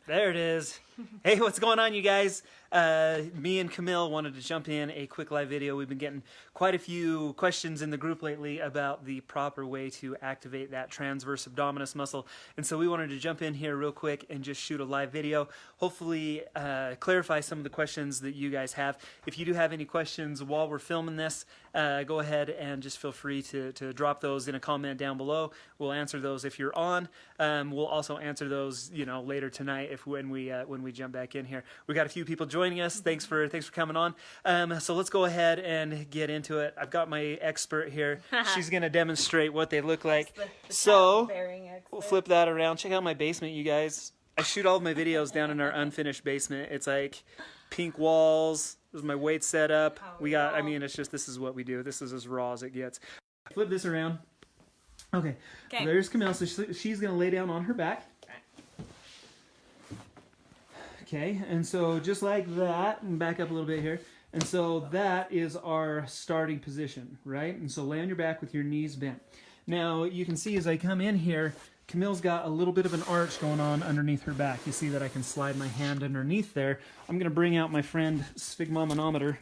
There it is. Hey, what's going on, you guys? Me and Camille wanted to jump in a quick live video. We've been getting quite a few questions in the group lately about the proper way to activate that transverse abdominis muscle. And so we wanted to jump in here real quick and just shoot a live video. Hopefully clarify some of the questions that you guys have. If you do have any questions while we're filming this, go ahead and just feel free to drop those in a comment down below. We'll answer those if you're on. We'll also answer those, later tonight when we jump back in here. We got a few people joining us. Thanks for coming on. So let's go ahead and get into it. I've got my expert here. She's gonna demonstrate what they look like. So we'll flip that around. Check out my basement, you guys. I shoot all of my videos down in our unfinished basement. It's like pink walls. This is my weight setup. This is what we do. This is as raw as it gets. Flip this around. Okay. There's Camille. So she's gonna lay down on her back. Okay, and so just like that, and back up a little bit here, and so that is our starting position, right? And so lay on your back with your knees bent. Now, you can see as I come in here, Camille's got a little bit of an arch going on underneath her back. You see that I can slide my hand underneath there. I'm going to bring out my friend sphygmomanometer,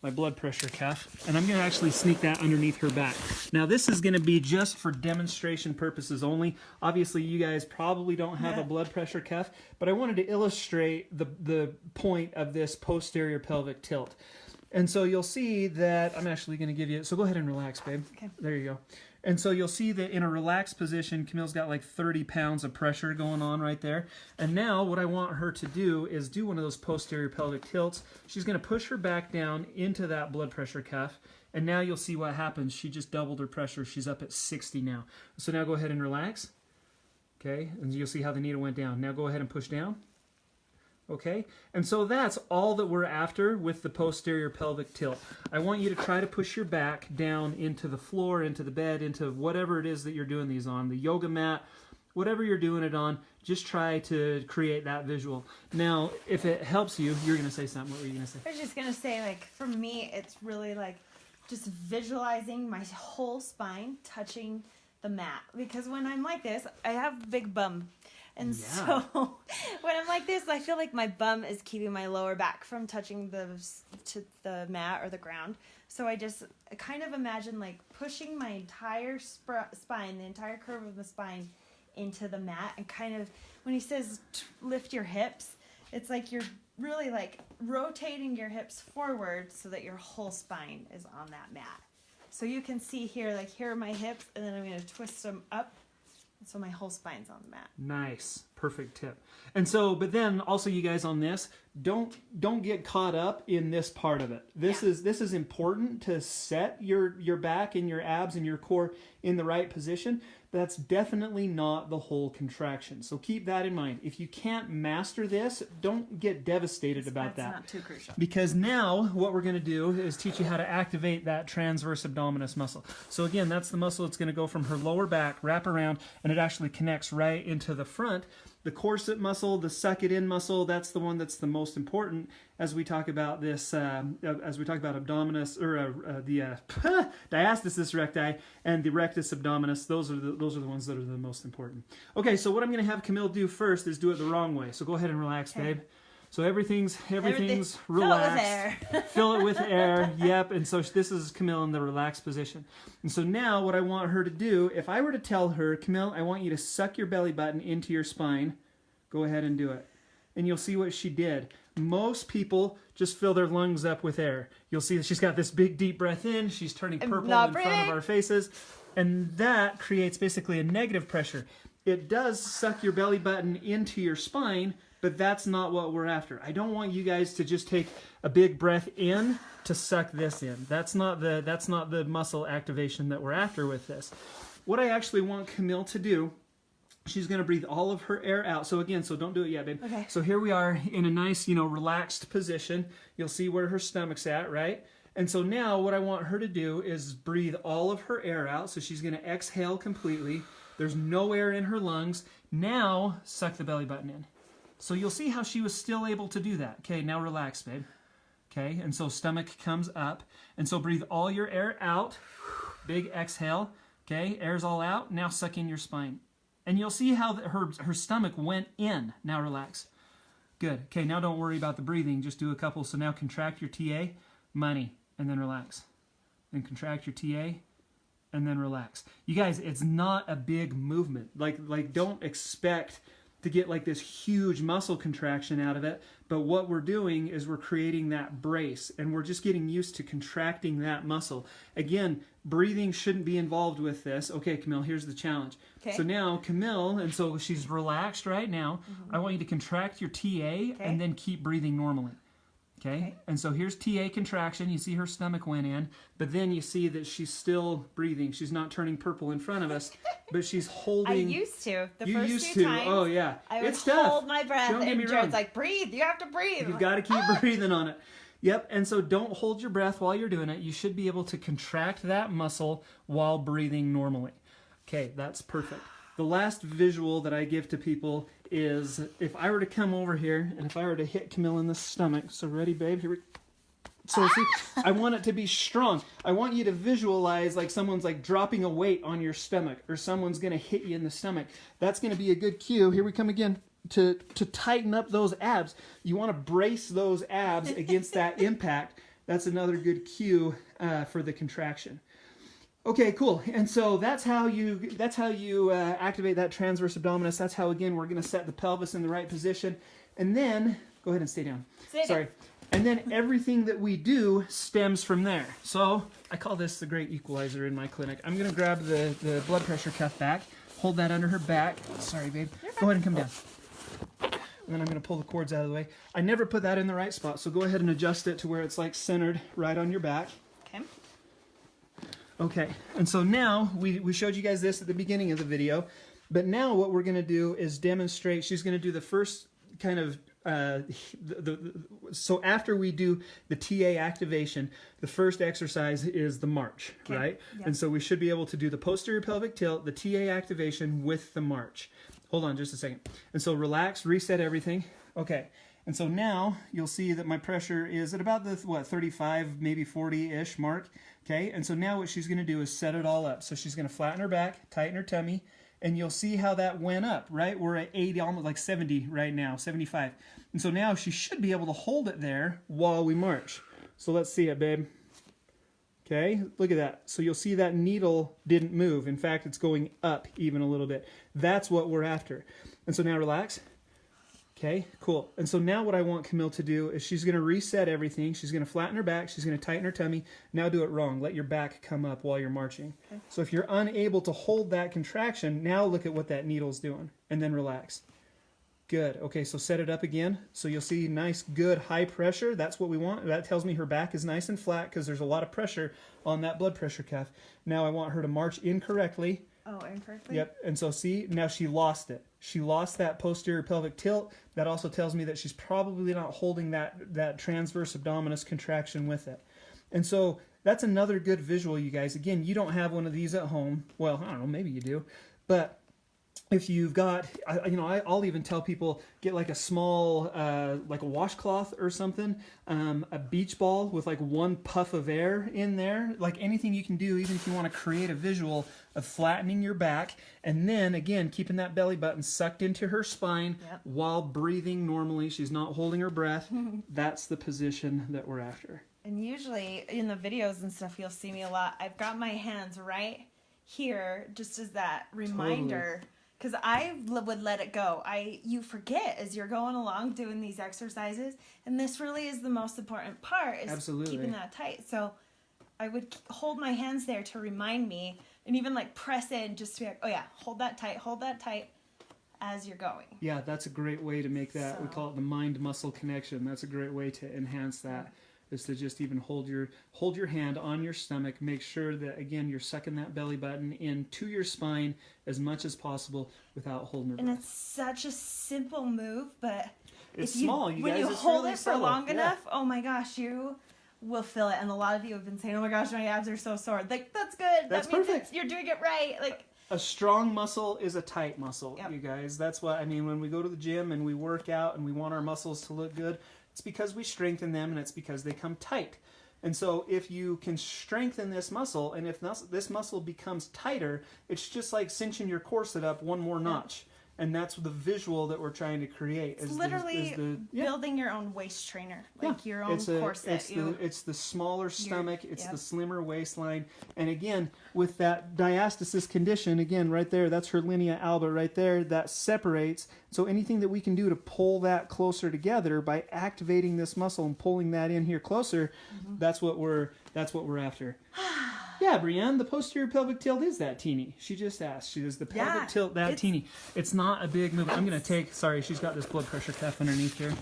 my blood pressure cuff, and I'm going to actually sneak that underneath her back. Now this is going to be just for demonstration purposes only. Obviously you guys probably don't have a blood pressure cuff, but I wanted to illustrate the point of this posterior pelvic tilt. And so you'll see that I'm actually going to give you, so go ahead and relax, babe. Okay. There you go. And so you'll see that in a relaxed position, Camille's got like 30 pounds of pressure going on right there. And now what I want her to do is do one of those posterior pelvic tilts. She's going to push her back down into that blood pressure cuff. And now you'll see what happens. She just doubled her pressure. She's up at 60 now. So now go ahead and relax. Okay, and you'll see how the needle went down. Now go ahead and push down. Okay, and so that's all that we're after with the posterior pelvic tilt. I want you to try to push your back down into the floor, into the bed, into whatever it is that you're doing these on, the yoga mat, whatever you're doing it on, just try to create that visual. Now, if it helps you, you're going to say something. What were you going to say? I was just going to say, like, for me, it's really like just visualizing my whole spine touching the mat. Because when I'm like this, I have a big bum. And so when I'm like this, I feel like my bum is keeping my lower back from touching the mat or the ground. So I kind of imagine like pushing my entire spine, the entire curve of the spine into the mat. And kind of when he says lift your hips, it's like you're really like rotating your hips forward so that your whole spine is on that mat. So you can see here, like here are my hips, and then I'm going to twist them up. So my whole spine's on the mat. Nice. Perfect tip. And so, but then also you guys on this, don't get caught up in this part of it. This is important to set your back and your abs and your core in the right position. But that's definitely not the whole contraction. So keep that in mind. If you can't master this, don't get devastated about that. That's not too crucial. Because now what we're going to do is teach you how to activate that transverse abdominis muscle. So again, that's the muscle that's going to go from her lower back, wrap around, and it actually connects right into the front. The corset muscle, the suck it in muscle, that's the one that's the most important as we talk about this, as we talk about abdominis, or the diastasis recti and the rectus abdominis. Those are the ones that are the most important. Okay, so what I'm going to have Camille do first is do it the wrong way. So go ahead and relax, babe. So everything's relaxed. Fill it with air. Yep. And so this is Camille in the relaxed position. And so now what I want her to do, if I were to tell her, Camille, I want you to suck your belly button into your spine, go ahead and do it. And you'll see what she did. Most people just fill their lungs up with air. You'll see that she's got this big deep breath in. She's turning purple in front of our faces. And that creates basically a negative pressure. It does suck your belly button into your spine, but that's not what we're after. I don't want you guys to just take a big breath in to suck this in. That's not the muscle activation that we're after with this. What I actually want Camille to do, she's going to breathe all of her air out. So again, so don't do it yet, babe. Okay. So here we are in a nice, relaxed position. You'll see where her stomach's at, right? And so now what I want her to do is breathe all of her air out. So she's going to exhale completely. There's no air in her lungs. Now suck the belly button in. So you'll see how she was still able to do that. Okay, now relax, babe. Okay, and so stomach comes up. And so breathe all your air out. Big exhale. Okay, air's all out. Now suck in your spine. And you'll see how her stomach went in. Now relax. Good. Okay, now don't worry about the breathing. Just do a couple. So now contract your TA, money, and then relax. Then contract your TA, and then relax. You guys, it's not a big movement. Like don't expect to get like this huge muscle contraction out of it. But what we're doing is we're creating that brace, and we're just getting used to contracting that muscle. Again, breathing shouldn't be involved with this. Okay, Camille, here's the challenge. Okay. So now Camille, and so she's relaxed right now. I want you to contract your TA and then keep breathing normally. Okay? And so here's TA contraction. You see her stomach went in, but then you see that she's still breathing. She's not turning purple in front of us, but she's holding. I used to. The you first used few to. times, oh yeah, I would it's hold tough. my breath, Don't get me and wrong. Jared's like, breathe. You have to breathe. You've got to keep breathing on it. Yep, and so don't hold your breath while you're doing it. You should be able to contract that muscle while breathing normally. Okay, that's perfect. The last visual that I give to people is if I were to come over here and if I were to hit Camille in the stomach. So ready, babe? Here we So see, I want it to be strong. I want you to visualize like someone's like dropping a weight on your stomach, or someone's going to hit you in the stomach. That's going to be a good cue. Here we come again to tighten up those abs. You want to brace those abs against that impact. That's another good cue for the contraction. Okay, cool. And so that's how you activate that transverse abdominis. That's how, again, we're going to set the pelvis in the right position. And then, go ahead and stay down. Sorry. And then everything that we do stems from there. So I call this the great equalizer in my clinic. I'm going to grab the blood pressure cuff back, hold that under her back. Sorry, babe. Go ahead and come down. And then I'm going to pull the cords out of the way. I never put that in the right spot, so go ahead and adjust it to where it's like centered right on your back. Okay. Okay, and so now we showed you guys this at the beginning of the video, but now what we're going to do is demonstrate. She's going to do the first kind of so after we do the TA activation, the first exercise is the march, right? Yep. And so we should be able to do the posterior pelvic tilt, the TA activation with the march. Hold on just a second. And so relax, reset everything. Okay. And so now you'll see that my pressure is at about the 35, maybe 40-ish mark. Okay. And so now what she's going to do is set it all up. So she's going to flatten her back, tighten her tummy, and you'll see how that went up, right? We're at 80, almost like 70 right now, 75. And so now she should be able to hold it there while we march. So let's see it, babe. Okay, look at that. So you'll see that needle didn't move. In fact, it's going up even a little bit. That's what we're after. And so now relax. Okay, cool. And so now what I want Camille to do is she's going to reset everything. She's going to flatten her back. She's going to tighten her tummy. Now do it wrong. Let your back come up while you're marching. Okay. So if you're unable to hold that contraction, now look at what that needle's doing. And then relax. Good. Okay, so set it up again. So you'll see nice, good, high pressure. That's what we want. That tells me her back is nice and flat because there's a lot of pressure on that blood pressure cuff. Now I want her to march incorrectly. Oh, incorrectly? Yep. And so see, now she lost it. She lost that posterior pelvic tilt. That also tells me that she's probably not holding that transverse abdominis contraction with it. And so that's another good visual, you guys. Again, you don't have one of these at home. Well, I don't know, maybe you do. But if you've got, I'll even tell people, get like a small, like a washcloth or something, a beach ball with like one puff of air in there, like anything you can do, even if you want to create a visual of flattening your back, and then again, keeping that belly button sucked into her spine while breathing normally. She's not holding her breath. That's the position that we're after. And usually in the videos and stuff, you'll see me a lot. I've got my hands right here just as that reminder. Totally. Because I would let it go. You forget as you're going along doing these exercises, and this really is the most important part, is keeping that tight. So I would hold my hands there to remind me, and even like press in just to be like, oh yeah, hold that tight as you're going. Yeah, that's a great way to make that, we call it the mind-muscle connection. That's a great way to enhance that. Is to just even hold your hand on your stomach. Make sure that, again, you're sucking that belly button into your spine as much as possible without holding your breath. And it's such a simple move, but it's small. When you hold it for long enough, oh my gosh, you will feel it. And a lot of you have been saying, oh my gosh, my abs are so sore. Like, that's good. That's that means perfect. You're doing it right. Like, a strong muscle is a tight muscle, you guys. That's why, when we go to the gym and we work out and we want our muscles to look good, it's because we strengthen them, and it's because they come tight. And so if you can strengthen this muscle, and if this muscle becomes tighter, it's just like cinching your corset up one more notch. And that's the visual that we're trying to create. It's literally building your own waist trainer, like your own corset. It's the smaller stomach, it's the slimmer waistline. And again, with that diastasis condition, again, right there, that's her linea alba right there, that separates. So anything that we can do to pull that closer together by activating this muscle and pulling that in here closer, that's what we're after. Yeah, Brienne, the posterior pelvic tilt is that teeny. She just asked. She does the pelvic tilt that teeny. It's not a big movement. I'm going to take, sorry, she's got this blood pressure cuff underneath here.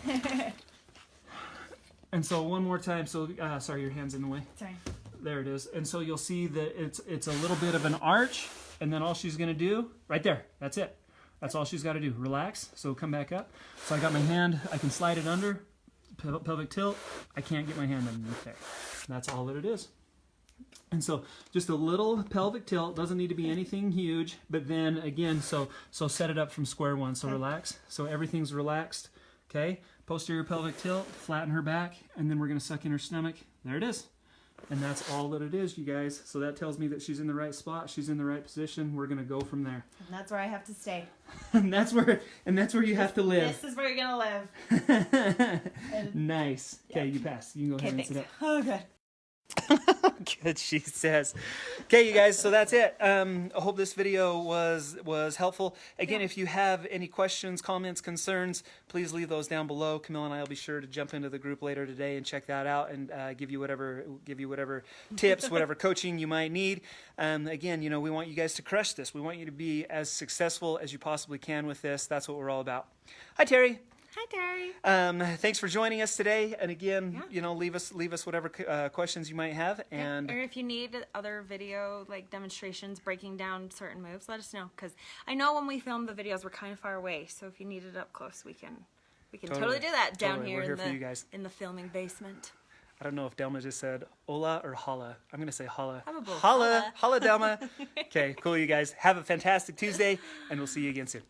And so one more time. So, sorry, your hand's in the way. Sorry. There it is. And so you'll see that it's a little bit of an arch. And then all she's going to do, right there, that's it. That's all she's got to do. Relax. So come back up. So I got my hand. I can slide it under. Pelvic tilt. I can't get my hand underneath there. That's all that it is. And so just a little pelvic tilt, doesn't need to be anything huge, but then again, so set it up from square one. So relax. So everything's relaxed. Okay. Posterior pelvic tilt, flatten her back, and then we're going to suck in her stomach. There it is. And that's all that it is, you guys. So that tells me that she's in the right spot. She's in the right position. We're going to go from there. And that's where I have to stay. and that's where you have to live. This is where you're going to live. Nice. Okay, you pass. You can go ahead and sit up. Oh, good. Good, she says. Okay, you guys, so that's it. I hope this video was helpful. Again, if you have any questions, comments, concerns, please leave those down below. Camille and I will be sure to jump into the group later today and check that out and give you whatever tips, whatever coaching you might need. Again, we want you guys to crush this. We want you to be as successful as you possibly can with this. That's what we're all about. Hi, Terry. Hi, Terry. Thanks for joining us today. And again, leave us whatever questions you might have. And or if you need other video like demonstrations breaking down certain moves, let us know. Because I know when we film the videos, we're kind of far away. So if you need it up close, we can totally do that down here, in the filming basement. I don't know if Delma just said hola or holla. I'm going to say holla. How about both? Holla, Delma. Okay, cool, you guys. Have a fantastic Tuesday, and we'll see you again soon.